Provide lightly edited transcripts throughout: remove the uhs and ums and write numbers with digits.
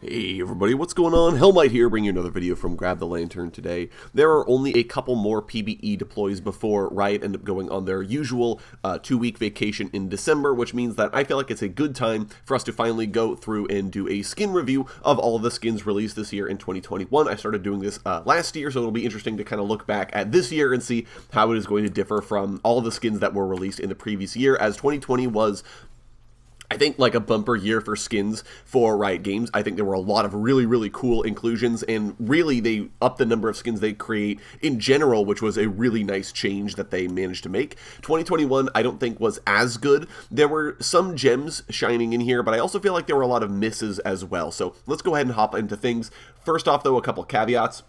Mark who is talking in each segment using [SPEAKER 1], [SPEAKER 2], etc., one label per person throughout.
[SPEAKER 1] Hey everybody, what's going on? Hellmite here, bringing you another video from Grab the Lantern today. There are only a couple more PBE deploys before Riot end up going on their usual 2-week vacation in December, which means that I feel like it's a good time for us to finally go through and do a skin review of all of the skins released this year in 2021. I started doing this last year, so it'll be interesting to kind of look back at this year and see how it is going to differ from all of the skins that were released in the previous year, as 2020 was, I think, like a bumper year for skins for Riot Games. I think there were a lot of really cool inclusions, and really they upped the number of skins they create in general, which was a really nice change that they managed to make. 2021 I don't think was as good. There were some gems shining in here, but I also feel like there were a lot of misses as well. So let's go ahead and hop into things. First off though, a couple caveats.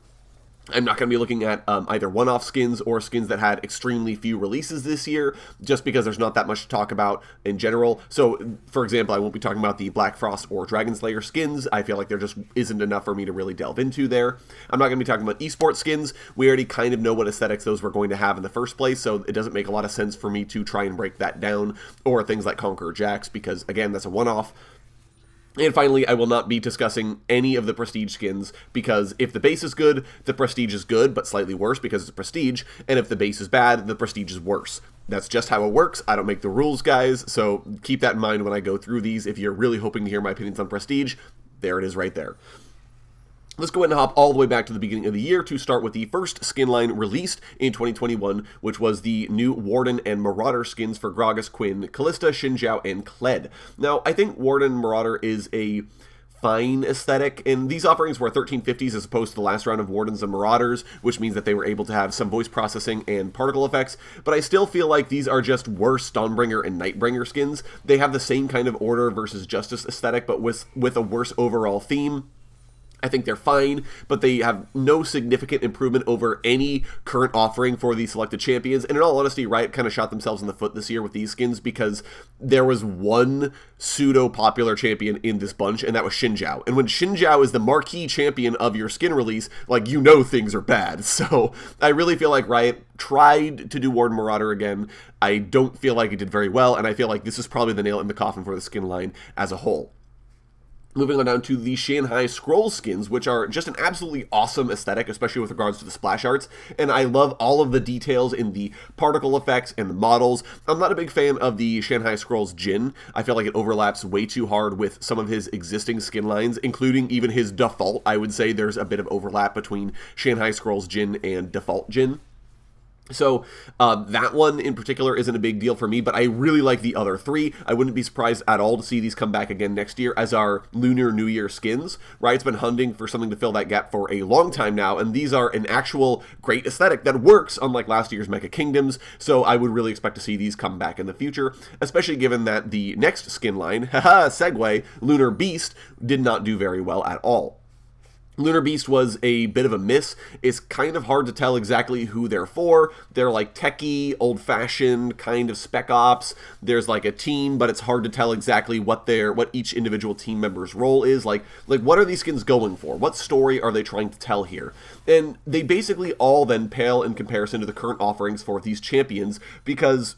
[SPEAKER 1] I'm not going to be looking at either one-off skins or skins that had extremely few releases this year, just because there's not that much to talk about in general. So, for example, I won't be talking about the Black Frost or Dragon Slayer skins. I feel like there just isn't enough for me to really delve into there. I'm not going to be talking about esports skins. We already kind of know what aesthetics those were going to have in the first place, so it doesn't make a lot of sense for me to try and break that down, or things like Conqueror Jax, because, again, that's a one-off. And finally, I will not be discussing any of the Prestige skins, because if the base is good, the Prestige is good, but slightly worse because it's Prestige, and if the base is bad, the Prestige is worse. That's just how it works. I don't make the rules, guys, so keep that in mind when I go through these. If you're really hoping to hear my opinions on Prestige, there it is right there. Let's go ahead and hop all the way back to the beginning of the year to start with the first skin line released in 2021, which was the new Warden and Marauder skins for Gragas, Quinn, Callista, Xinjiao, and Kled. Now, I think Warden and Marauder is a fine aesthetic, and these offerings were 1350s as opposed to the last round of Wardens and Marauders, which means that they were able to have some voice processing and particle effects, but I still feel like these are just worse Dawnbringer and Nightbringer skins. They have the same kind of order versus justice aesthetic, but with a worse overall theme. I think they're fine, but they have no significant improvement over any current offering for the selected champions. And in all honesty, Riot kind of shot themselves in the foot this year with these skins, because there was one pseudo-popular champion in this bunch, and that was Xinjiao. And when Xinjiao is the marquee champion of your skin release, like, you know things are bad. So I really feel like Riot tried to do Warden Marauder again. I don't feel like it did very well, and I feel like this is probably the nail in the coffin for the skin line as a whole. Moving on down to the Shanghai scroll skins, which are just an absolutely awesome aesthetic, especially with regards to the splash arts, and I love all of the details in the particle effects and the models. I'm not a big fan of the Shanghai Scrolls Jin. I feel like it overlaps way too hard with some of his existing skin lines, including even his default. I would say there's a bit of overlap between Shanghai Scrolls Jin and default Jin. So that one in particular isn't a big deal for me, but I really like the other three. I wouldn't be surprised at all to see these come back again next year as our Lunar New Year skins. Riot's been hunting for something to fill that gap for a long time now, and these are an actual great aesthetic that works, unlike last year's Mecha Kingdoms, so I would really expect to see these come back in the future, especially given that the next skin line, haha, segue, Lunar Beast, did not do very well at all. Lunar Beast was a bit of a miss. It's kind of hard to tell exactly who they're for. They're like techie, old-fashioned, kind of spec ops. There's like a team, but it's hard to tell exactly what each individual team member's role is. Like what are these skins going for? What story are they trying to tell here? And they basically all then pale in comparison to the current offerings for these champions, because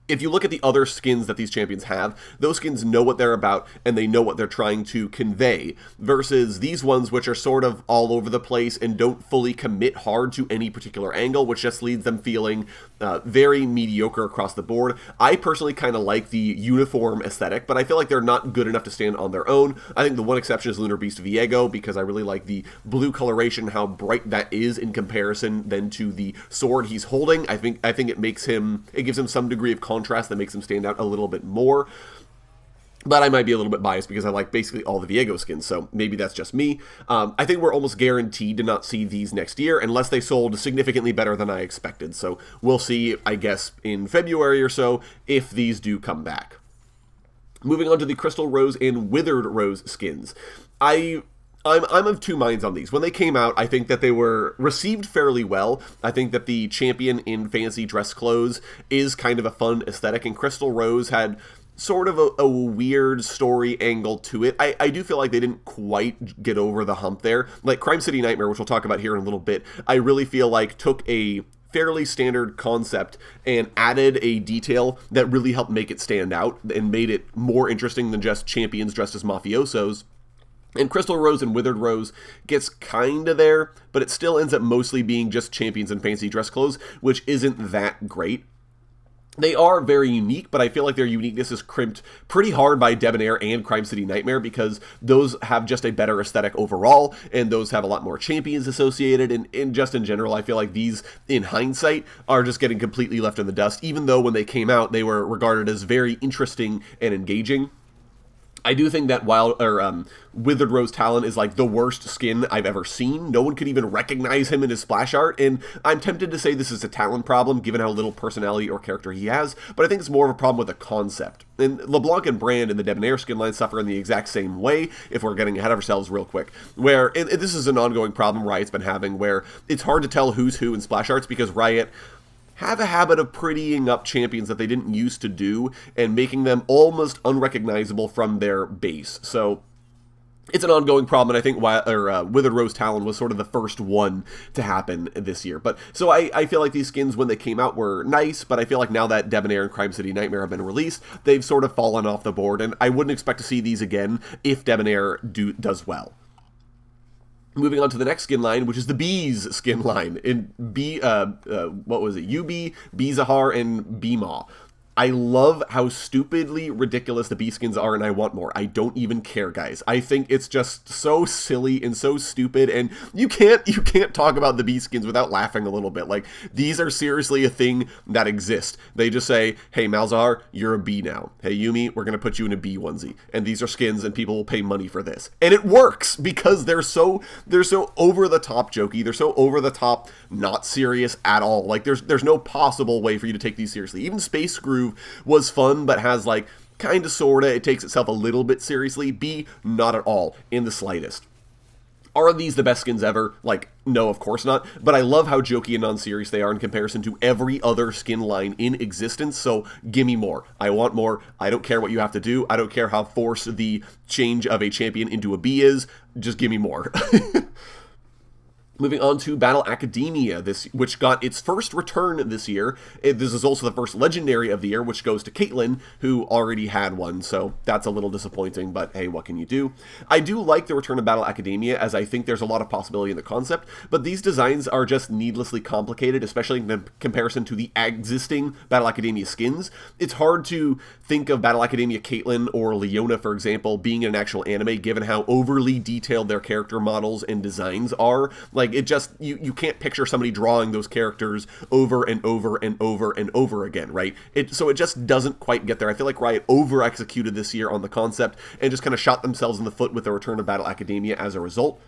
[SPEAKER 1] if you look at the other skins that these champions have, those skins know what they're about and they know what they're trying to convey, versus these ones which are sort of all over the place and don't fully commit hard to any particular angle, which just leads them feeling very mediocre across the board. I personally kind of like the uniform aesthetic, but I feel like they're not good enough to stand on their own. I think the one exception is Lunar Beast Viego, because I really like the blue coloration, how bright that is in comparison then to the sword he's holding. I think it gives him some degree of contrast that makes him stand out a little bit more. But I might be a little bit biased because I like basically all the Viego skins, so maybe that's just me. I think we're almost guaranteed to not see these next year unless they sold significantly better than I expected. So we'll see, I guess, in February or so if these do come back. Moving on to the Crystal Rose and Withered Rose skins. I'm of two minds on these. When they came out, I think that they were received fairly well. I think that the champion in fancy dress clothes is kind of a fun aesthetic, and Crystal Rose had sort of a weird story angle to it. I do feel like they didn't quite get over the hump there. Like Crime City Nightmare, which we'll talk about here in a little bit, I really feel like took a fairly standard concept and added a detail that really helped make it stand out and made it more interesting than just champions dressed as mafiosos. And Crystal Rose and Withered Rose gets kinda there, but it still ends up mostly being just champions in fancy dress clothes, which isn't that great. They are very unique, but I feel like their uniqueness is crimped pretty hard by Debonair and Crime City Nightmare, because those have just a better aesthetic overall, and those have a lot more champions associated, and just in general, I feel like these, in hindsight, are just getting completely left in the dust, even though when they came out, they were regarded as very interesting and engaging. I do think that Withered Rose Talon is like the worst skin I've ever seen. No one could even recognize him in his splash art, and I'm tempted to say this is a Talon problem given how little personality or character he has, but I think it's more of a problem with the concept. And LeBlanc and Brand in the Debonair skin line suffer in the exact same way, if we're getting ahead of ourselves real quick, where, and this is an ongoing problem Riot's been having, where it's hard to tell who's who in splash arts because Riot have a habit of prettying up champions that they didn't used to do and making them almost unrecognizable from their base. So it's an ongoing problem, and I think Withered Rose Talon was sort of the first one to happen this year. But so I feel like these skins, when they came out, were nice, but I feel like now that Debonair and Crime City Nightmare have been released, they've sort of fallen off the board, and I wouldn't expect to see these again if Debonair does well. Moving on to the next skin line, which is the Bees skin line in what was it? UB, Zahar, and Bmaw. I love how stupidly ridiculous the Bee skins are, and I want more. I don't even care, guys. I think it's just so silly and so stupid, and you can't talk about the Bee skins without laughing a little bit. Like, these are seriously a thing that exists. They just say, hey, Malzahar, you're a bee now. Hey, Yuumi, we're gonna put you in a bee onesie, and these are skins, and people will pay money for this. And it works, because they're so over-the-top jokey, they're so over-the-top not serious at all. Like, there's no possible way for you to take these seriously. Even Space Groove was fun, but has like kinda sorta, it takes itself a little bit seriously. B, not at all, in the slightest. Are these the best skins ever? Like, no, of course not, but I love how jokey and non-serious they are in comparison to every other skin line in existence, so gimme more. I want more. I don't care what you have to do. I don't care how forced the change of a champion into a B is. Just gimme more. Moving on to Battle Academia, which got its first return this year. This is also the first Legendary of the year, which goes to Caitlyn, who already had one, so that's a little disappointing, but hey, what can you do? I do like the return of Battle Academia, as I think there's a lot of possibility in the concept, but these designs are just needlessly complicated, especially in comparison to the existing Battle Academia skins. It's hard to think of Battle Academia Caitlyn or Leona, for example, being in an actual anime, given how overly detailed their character models and designs are. Like, it just, you can't picture somebody drawing those characters over and over and over and over again, right? So it just doesn't quite get there. I feel like Riot over-executed this year on the concept and just kind of shot themselves in the foot with the return of Battle Academia as a result.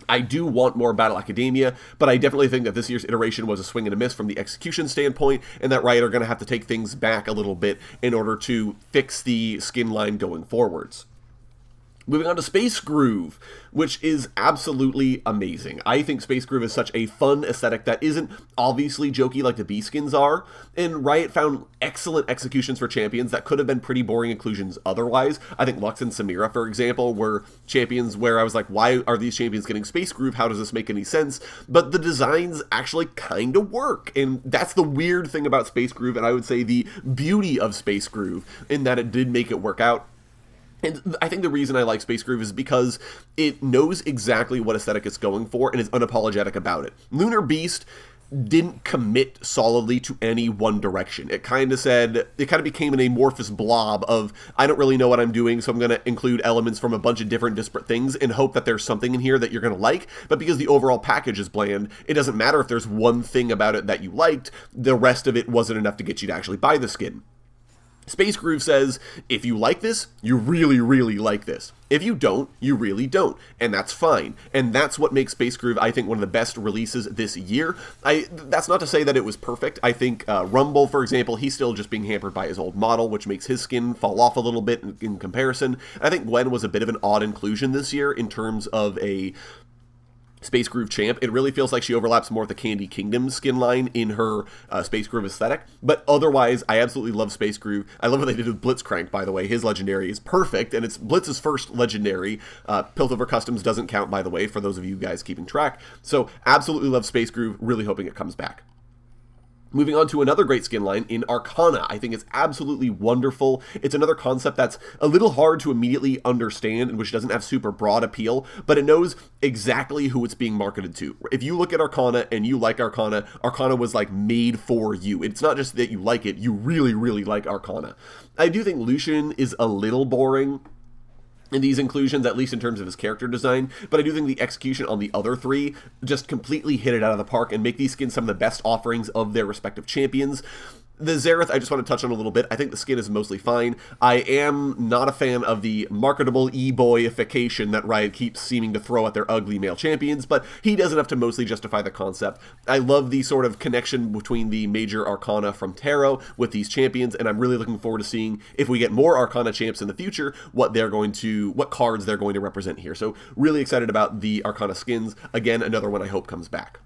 [SPEAKER 1] I do want more Battle Academia, but I definitely think that this year's iteration was a swing and a miss from the execution standpoint, and that Riot are going to have to take things back a little bit in order to fix the skin line going forwards. Moving on to Space Groove, which is absolutely amazing. I think Space Groove is such a fun aesthetic that isn't obviously jokey like the Bee skins are, and Riot found excellent executions for champions that could have been pretty boring inclusions otherwise. I think Lux and Samira, for example, were champions where I was like, why are these champions getting Space Groove? How does this make any sense? But the designs actually kind of work, and that's the weird thing about Space Groove, and I would say the beauty of Space Groove, in that it did make it work out. And I think the reason I like Space Groove is because it knows exactly what aesthetic it's going for and is unapologetic about it. Lunar Beast didn't commit solidly to any one direction. It kind of became an amorphous blob of, I don't really know what I'm doing, so I'm going to include elements from a bunch of different disparate things and hope that there's something in here that you're going to like, but because the overall package is bland, it doesn't matter if there's one thing about it that you liked, the rest of it wasn't enough to get you to actually buy the skin. Space Groove says, if you like this, you really, really like this. If you don't, you really don't, and that's fine. And that's what makes Space Groove, I think, one of the best releases this year. That's not to say that it was perfect. I think Rumble, for example, he's still just being hampered by his old model, which makes his skin fall off a little bit in comparison. I think Gwen was a bit of an odd inclusion this year in terms of a Space Groove champ. It really feels like she overlaps more with the Candy Kingdom skin line in her Space Groove aesthetic, but otherwise, I absolutely love Space Groove. I love what they did with Blitzcrank, by the way. His legendary is perfect, and it's Blitz's first legendary. Piltover Customs doesn't count, by the way, for those of you guys keeping track. So, absolutely love Space Groove, really hoping it comes back. Moving on to another great skin line in Arcana. I think it's absolutely wonderful. It's another concept that's a little hard to immediately understand and which doesn't have super broad appeal, but it knows exactly who it's being marketed to. If you look at Arcana and you like Arcana, Arcana was like made for you. It's not just that you like it, you really, really like Arcana. I do think Lucian is a little boring in these inclusions, at least in terms of his character design, but I do think the execution on the other three just completely hit it out of the park and make these skins some of the best offerings of their respective champions. The Xerath, I just want to touch on a little bit. I think the skin is mostly fine. I am not a fan of the marketable e-boyification that Riot keeps seeming to throw at their ugly male champions, but he does enough to mostly justify the concept. I love the sort of connection between the major Arcana from Tarot with these champions, and I'm really looking forward to seeing if we get more Arcana champs in the future, what cards they're going to represent here. So really excited about the Arcana skins. Again, another one I hope comes back.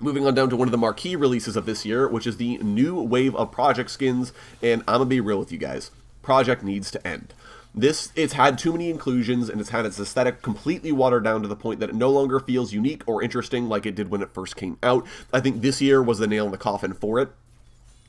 [SPEAKER 1] Moving on down to one of the marquee releases of this year, which is the new wave of Project skins, and I'm gonna be real with you guys. Project needs to end. It's had too many inclusions, and it's had its aesthetic completely watered down to the point that it no longer feels unique or interesting like it did when it first came out. I think this year was the nail in the coffin for it.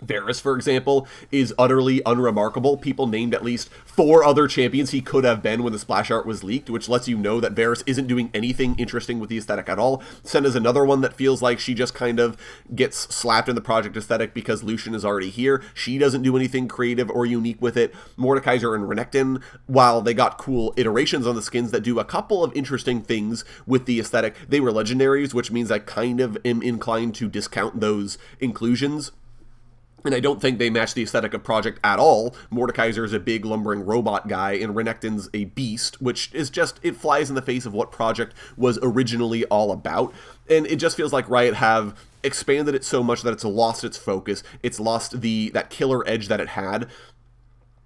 [SPEAKER 1] Varus, for example, is utterly unremarkable. People named at least 4 other champions he could have been when the splash art was leaked, which lets you know that Varus isn't doing anything interesting with the aesthetic at all. Senna's another one that feels like she just kind of gets slapped in the Project aesthetic because Lucian is already here. She doesn't do anything creative or unique with it. Mordekaiser and Renekton, while they got cool iterations on the skins that do a couple of interesting things with the aesthetic, they were legendaries, which means I kind of am inclined to discount those inclusions. And I don't think they match the aesthetic of Project at all. Mordekaiser is a big lumbering robot guy, and Renekton's a beast, which is just, it flies in the face of what Project was originally all about. And it just feels like Riot have expanded it so much that it's lost its focus. It's lost that killer edge that it had.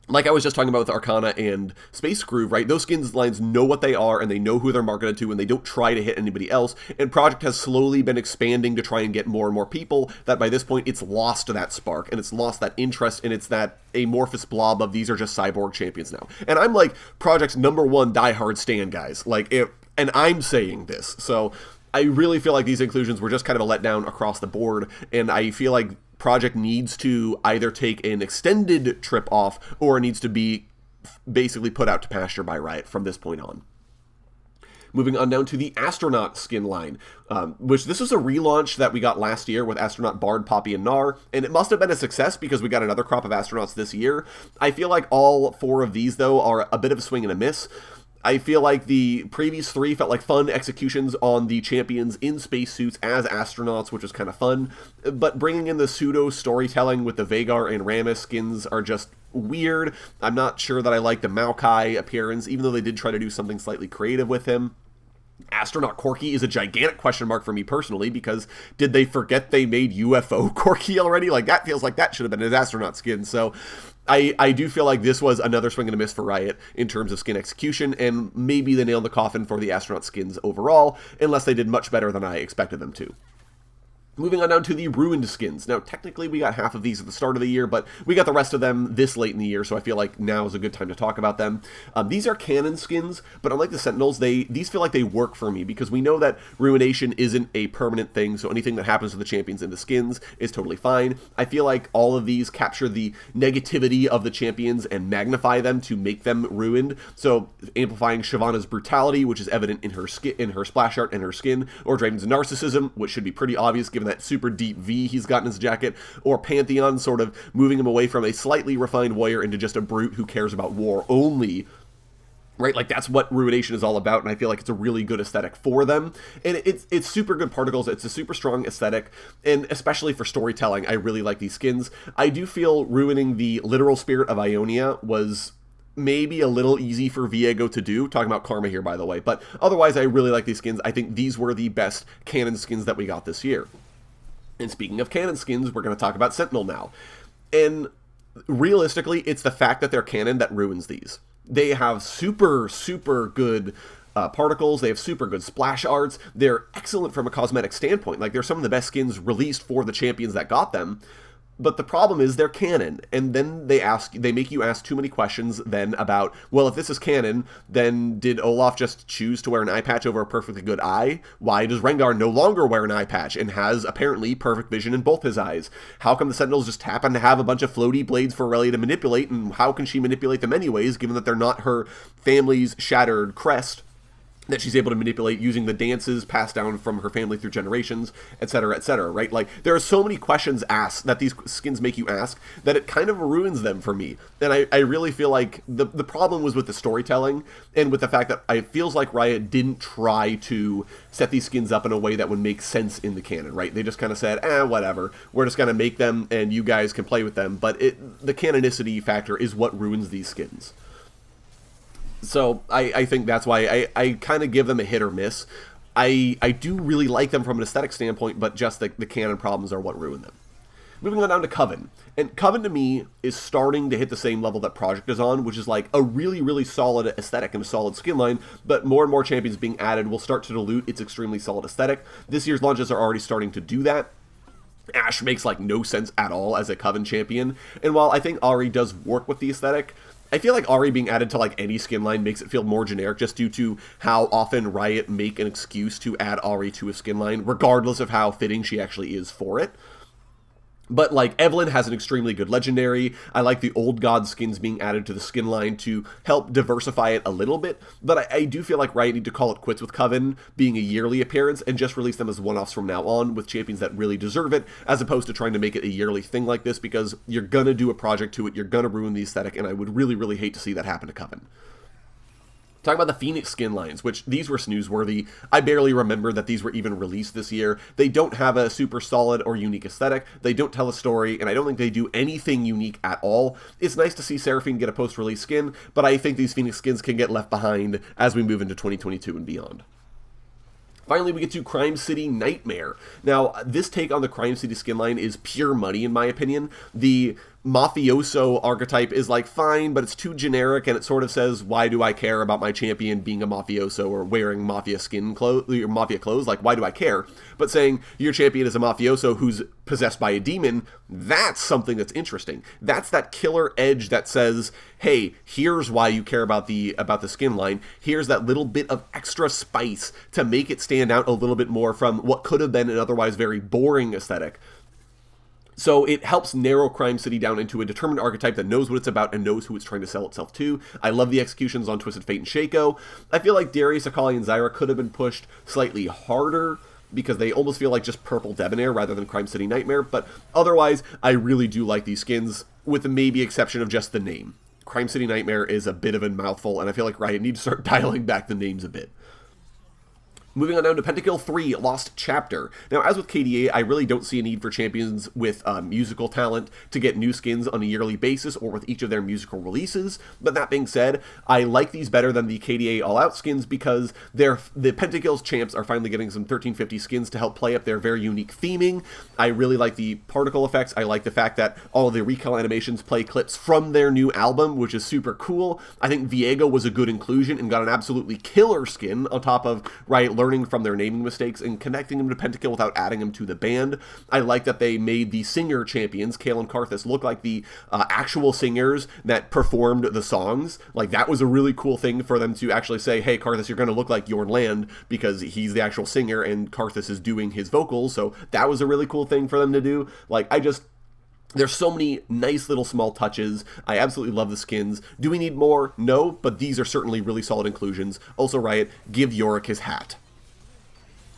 [SPEAKER 1] Like I was just talking about with Arcana and Space Groove, right? Those skins lines know what they are, and they know who they're marketed to, and they don't try to hit anybody else. And Project has slowly been expanding to try and get more and more people, that by this point, it's lost that spark, and it's lost that interest, and it's that amorphous blob of these are just cyborg champions now. And I'm like Project's #1 diehard stan, guys. And I'm saying this. So I really feel like these inclusions were just kind of a letdown across the board, and I feel like Project needs to either take an extended trip off or needs to be basically put out to pasture by Riot from this point on. Moving on down to the Astronaut skin line, which this was a relaunch that we got last year with Astronaut, Bard, Poppy, and Gnar, and it must have been a success because we got another crop of Astronauts this year. I feel like all 4 of these, though, are a bit of a swing and a miss. I feel like the previous 3 felt like fun executions on the champions in spacesuits as astronauts, which was kind of fun, but bringing in the pseudo-storytelling with the Vhagar and Rammus skins are just weird. I'm not sure that I like the Maokai appearance, even though they did try to do something slightly creative with him. Astronaut Corki is a gigantic question mark for me personally, because did they forget they made UFO Corki already? Like, that feels like that should have been his astronaut skin, so I do feel like this was another swing and a miss for Riot in terms of skin execution, and maybe the nail in the coffin for the astronaut skins overall, unless they did much better than I expected them to. Moving on down to the Ruined skins. Now, technically, we got half of these at the start of the year, but we got the rest of them this late in the year, so I feel like now is a good time to talk about them. These are canon skins, but unlike the Sentinels, these feel like they work for me, because we know that Ruination isn't a permanent thing, so anything that happens to the champions in the skins is totally fine. I feel like all of these capture the negativity of the champions and magnify them to make them ruined, so amplifying Shyvana's brutality, which is evident in her splash art and her skin, or Draven's narcissism, which should be pretty obvious given that super deep V he's got in his jacket, or Pantheon sort of moving him away from a slightly refined warrior into just a brute who cares about war only. Right, like that's what Ruination is all about, and I feel like it's a really good aesthetic for them. And it's super good particles, it's a super strong aesthetic, and especially for storytelling, I really like these skins. I do feel ruining the literal spirit of Ionia was maybe a little easy for Viego to do, talking about Karma here, by the way, but otherwise I really like these skins. I think these were the best canon skins that we got this year. And speaking of canon skins, we're going to talk about Sentinel now. And realistically, it's the fact that they're canon that ruins these. They have super, super good particles, they have super good splash arts, they're excellent from a cosmetic standpoint, like they're some of the best skins released for the champions that got them. But the problem is they're canon, and then they make you ask too many questions then about, well, if this is canon, then did Olaf just choose to wear an eye patch over a perfectly good eye? Why does Rengar no longer wear an eye patch and has apparently perfect vision in both his eyes? How come the Sentinels just happen to have a bunch of floaty blades for Aurelia to manipulate, and how can she manipulate them anyways, given that they're not her family's shattered crest that she's able to manipulate using the dances passed down from her family through generations, etc., right? Like, there are so many questions asked that these skins make you ask that it kind of ruins them for me. And I really feel like the problem was with the storytelling and with the fact that it feels like Riot didn't try to set these skins up in a way that would make sense in the canon, right? They just kind of said, whatever, we're just going to make them and you guys can play with them. But the canonicity factor is what ruins these skins. So I think that's why I kind of give them a hit or miss. I do really like them from an aesthetic standpoint, but just the canon problems are what ruin them. Moving on down to Coven. And Coven to me is starting to hit the same level that Project is on, which is like a really, really solid aesthetic and a solid skin line, but more and more champions being added will start to dilute its extremely solid aesthetic. This year's launches are already starting to do that. Ashe makes like no sense at all as a Coven champion, and while I think Ahri does work with the aesthetic, I feel like Ahri being added to like any skin line makes it feel more generic just due to how often Riot make an excuse to add Ahri to a skin line, regardless of how fitting she actually is for it. But, like, Evelyn has an extremely good legendary. I like the old god skins being added to the skin line to help diversify it a little bit. But I do feel like Riot need to call it quits with Coven being a yearly appearance and just release them as one-offs from now on with champions that really deserve it, as opposed to trying to make it a yearly thing like this, because you're gonna do a project to it, you're gonna ruin the aesthetic, and I would really, really hate to see that happen to Coven. Talking about the Phoenix skin lines, which these were snoozeworthy. I barely remember that these were even released this year. They don't have a super solid or unique aesthetic. They don't tell a story, and I don't think they do anything unique at all. It's nice to see Seraphine get a post-release skin, but I think these Phoenix skins can get left behind as we move into 2022 and beyond. Finally, we get to Crime City Nightmare. Now, this take on the Crime City skin line is pure money, in my opinion. The mafioso archetype is like fine, but it's too generic, and it sort of says, why do I care about my champion being a mafioso or wearing mafia clothes? Like, why do I care? But saying your champion is a mafioso who's possessed by a demon, that's something that's interesting. That's that killer edge that says, hey, here's why you care about the skin line. Here's that little bit of extra spice to make it stand out a little bit more from what could have been an otherwise very boring aesthetic. So it helps narrow Crime City down into a determined archetype that knows what it's about and knows who it's trying to sell itself to. I love the executions on Twisted Fate and Shaco. I feel like Darius, Akali, and Zyra could have been pushed slightly harder because they almost feel like just purple Debonair rather than Crime City Nightmare, but otherwise, I really do like these skins, with the maybe exception of just the name. Crime City Nightmare is a bit of a mouthful, and I feel like Riot needs to start dialing back the names a bit. Moving on down to Pentakill 3, Lost Chapter. Now, as with KDA, I really don't see a need for champions with musical talent to get new skins on a yearly basis or with each of their musical releases. But that being said, I like these better than the KDA All-Out skins because the Pentakill's champs are finally getting some 1350 skins to help play up their very unique theming. I really like the particle effects. I like the fact that all of the recall animations play clips from their new album, which is super cool. I think Viego was a good inclusion and got an absolutely killer skin on top of Riot learning from their naming mistakes and connecting them to Pentakill without adding them to the band. I like that they made the singer champions, Kayle and Karthus, look like the actual singers that performed the songs. Like, that was a really cool thing for them to actually say, hey, Karthus, you're going to look like Yorn Land because he's the actual singer and Karthus is doing his vocals. So that was a really cool thing for them to do. Like, there's so many nice little small touches. I absolutely love the skins. Do we need more? No, but these are certainly really solid inclusions. Also, Riot, give Yorick his hat.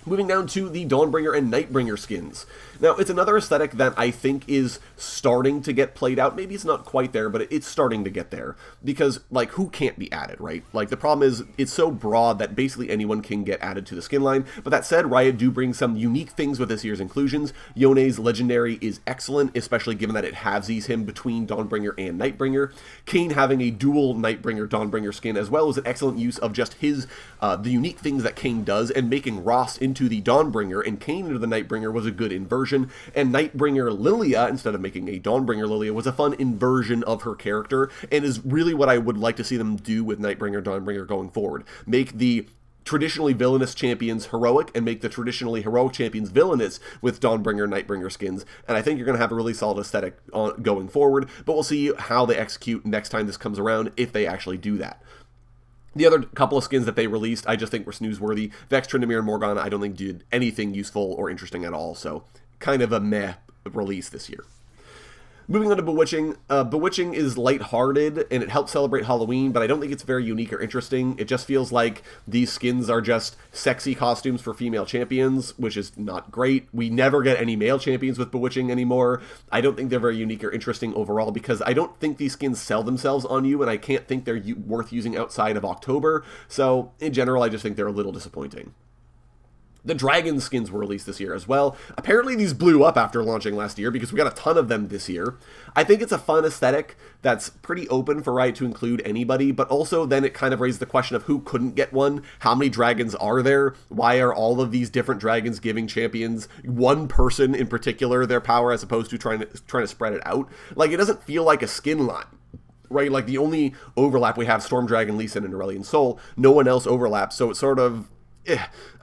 [SPEAKER 1] Moving down to the Dawnbringer and Nightbringer skins. Now, it's another aesthetic that I think is starting to get played out. Maybe it's not quite there, but it's starting to get there. Because, like, who can't be added, right? Like, the problem is, it's so broad that basically anyone can get added to the skin line. But that said, Riot do bring some unique things with this year's inclusions. Yone's legendary is excellent, especially given that it halvesies him between Dawnbringer and Nightbringer. Kayn having a dual Nightbringer-Dawnbringer skin, as well as an excellent use of just his, the unique things that Kayn does, and making Ross into the Dawnbringer and Kayn into the Nightbringer was a good inversion, and Nightbringer Lilia, instead of making a Dawnbringer Lilia, was a fun inversion of her character, and is really what I would like to see them do with Nightbringer Dawnbringer going forward. Make the traditionally villainous champions heroic and make the traditionally heroic champions villainous with Dawnbringer, Nightbringer skins, and I think you're going to have a really solid aesthetic going forward, but we'll see how they execute next time this comes around, if they actually do that. The other couple of skins that they released, I just think were snoozeworthy. Vex, Tryndamere, and Morgana, I don't think did anything useful or interesting at all, so kind of a meh release this year. Moving on to Bewitching. Bewitching is lighthearted, and it helps celebrate Halloween, but I don't think it's very unique or interesting. It just feels like these skins are just sexy costumes for female champions, which is not great. We never get any male champions with Bewitching anymore. I don't think they're very unique or interesting overall, because I don't think these skins sell themselves on you, and I can't think they're worth using outside of October. So, in general, I just think they're a little disappointing. The dragon skins were released this year as well. Apparently these blew up after launching last year because we got a ton of them this year. I think it's a fun aesthetic that's pretty open for Riot to include anybody, but also then it kind of raised the question of who couldn't get one. How many dragons are there? Why are all of these different dragons giving champions, one person in particular, their power as opposed to trying to spread it out? Like, it doesn't feel like a skin line. Right, like the only overlap we have, Storm Dragon, Lee Sin, and Aurelion Sol. No one else overlaps, so it's sort of...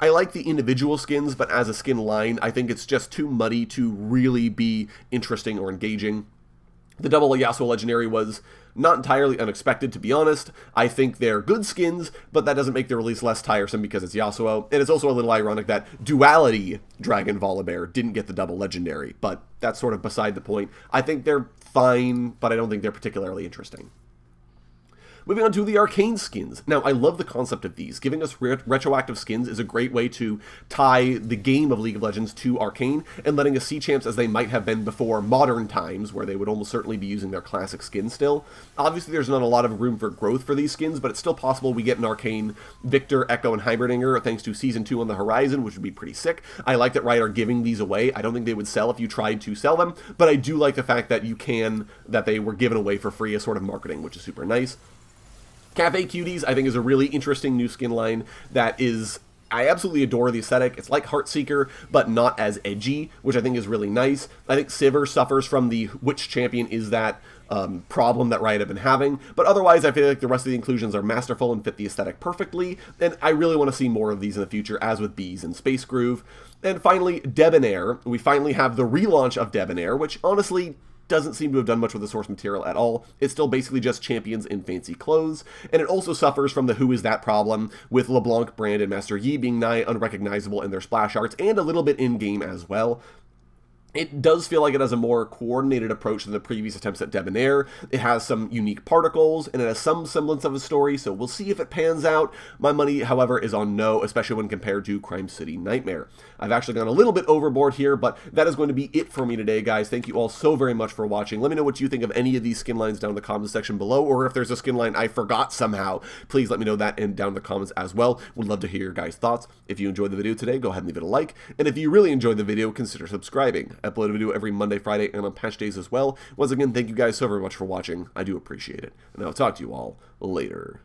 [SPEAKER 1] I like the individual skins, but as a skin line, I think it's just too muddy to really be interesting or engaging. The double Yasuo Legendary was not entirely unexpected, to be honest. I think they're good skins, but that doesn't make the release less tiresome because it's Yasuo. And it's also a little ironic that Duality Dragon Volibear didn't get the double Legendary, but that's sort of beside the point. I think they're fine, but I don't think they're particularly interesting. Moving on to the Arcane Skins. Now, I love the concept of these. Giving us retroactive skins is a great way to tie the game of League of Legends to Arcane, and letting us see champs as they might have been before modern times, where they would almost certainly be using their classic skins still. Obviously, there's not a lot of room for growth for these skins, but it's still possible we get an Arcane Victor, Echo, and Hiberdinger thanks to Season 2 on the horizon, which would be pretty sick. I like that Riot are giving these away. I don't think they would sell if you tried to sell them, but I do like the fact that that they were given away for free as sort of marketing, which is super nice. Cafe Cuties, I think, is a really interesting new skin line that is... I absolutely adore the aesthetic. It's like Heartseeker, but not as edgy, which I think is really nice. I think Sivir suffers from the which champion is that problem that Riot have been having, but otherwise I feel like the rest of the inclusions are masterful and fit the aesthetic perfectly, and I really want to see more of these in the future, as with Bees and Space Groove. And finally, Debonair. We finally have the relaunch of Debonair, which honestly doesn't seem to have done much with the source material at all. It's still basically just champions in fancy clothes, and it also suffers from the who is that problem, with LeBlanc, Brand, and Master Yi being nigh unrecognizable in their splash arts, and a little bit in-game as well. It does feel like it has a more coordinated approach than the previous attempts at Debonair. It has some unique particles, and it has some semblance of a story, so we'll see if it pans out. My money, however, is on no, especially when compared to Crime City Nightmare. I've actually gone a little bit overboard here, but that is going to be it for me today, guys. Thank you all so very much for watching. Let me know what you think of any of these skin lines down in the comments section below, or if there's a skin line I forgot somehow, please let me know that down in the comments as well. Would love to hear your guys' thoughts. If you enjoyed the video today, go ahead and leave it a like, and if you really enjoyed the video, consider subscribing. I upload a video every Monday, Friday, and on patch days as well. Once again, thank you guys so very much for watching. I do appreciate it, and I'll talk to you all later.